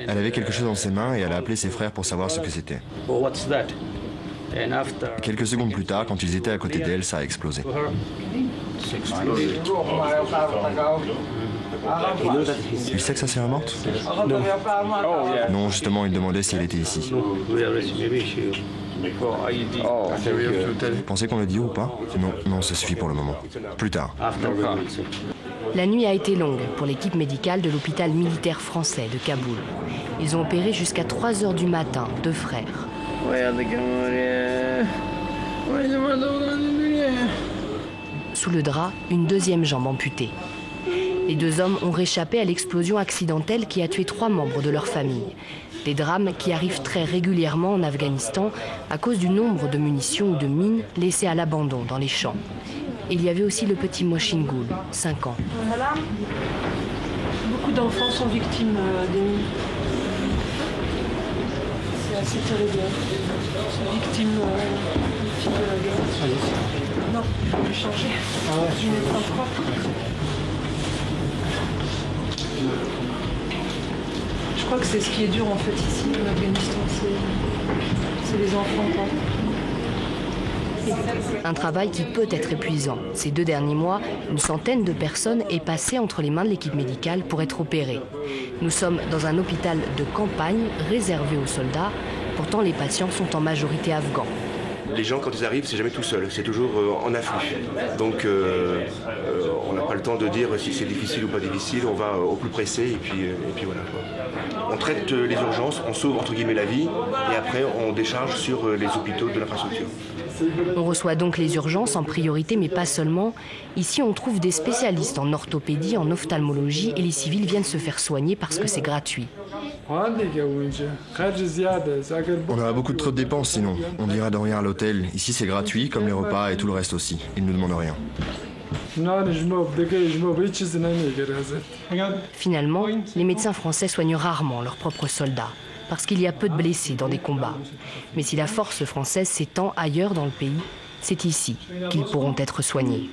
Elle avait quelque chose dans ses mains et elle a appelé ses frères pour savoir ce que c'était. Quelques secondes plus tard, quand ils étaient à côté d'elle, ça a explosé. Il sait que sa sœur est morte? Non, justement, il demandait si elle était ici. Vous pensez qu'on le dit ou pas? Non, non, ça suffit pour le moment. Plus tard. La nuit a été longue pour l'équipe médicale de l'hôpital militaire français de Kaboul. Ils ont opéré jusqu'à 3 h du matin, 2 frères. Sous le drap, une deuxième jambe amputée. Les 2 hommes ont réchappé à l'explosion accidentelle qui a tué 3 membres de leur famille. Des drames qui arrivent très régulièrement en Afghanistan à cause du nombre de munitions ou de mines laissées à l'abandon dans les champs. Il y avait aussi le petit Moshingul, 5 ans. Voilà. Beaucoup d'enfants sont victimes des mines. C'est assez terrible. Ils sont victimes de la guerre. Non, il faut plus changer. Je n'ai pas propre. Je crois que c'est ce qui est dur en fait ici en Afghanistan, c'est les enfants. Quoi. Un travail qui peut être épuisant. Ces 2 derniers mois, une centaine de personnes est passée entre les mains de l'équipe médicale pour être opérée. Nous sommes dans un hôpital de campagne réservé aux soldats. Pourtant, les patients sont en majorité afghans. Les gens, quand ils arrivent, c'est jamais tout seul, c'est toujours en afflux. Donc, on n'a pas le temps de dire si c'est difficile ou pas difficile, on va au plus pressé et puis voilà. On traite les urgences, on sauve entre guillemets la vie et après on décharge sur les hôpitaux de l'infrastructure. On reçoit donc les urgences en priorité, mais pas seulement. Ici, on trouve des spécialistes en orthopédie, en ophtalmologie, et les civils viennent se faire soigner parce que c'est gratuit. On aura beaucoup trop de dépenses sinon. On dira de rien à l'hôtel. Ici, c'est gratuit, comme les repas et tout le reste aussi. Ils ne nous demandent rien. Finalement, les médecins français soignent rarement leurs propres soldats, parce qu'il y a peu de blessés dans des combats. Mais si la force française s'étend ailleurs dans le pays, c'est ici qu'ils pourront être soignés.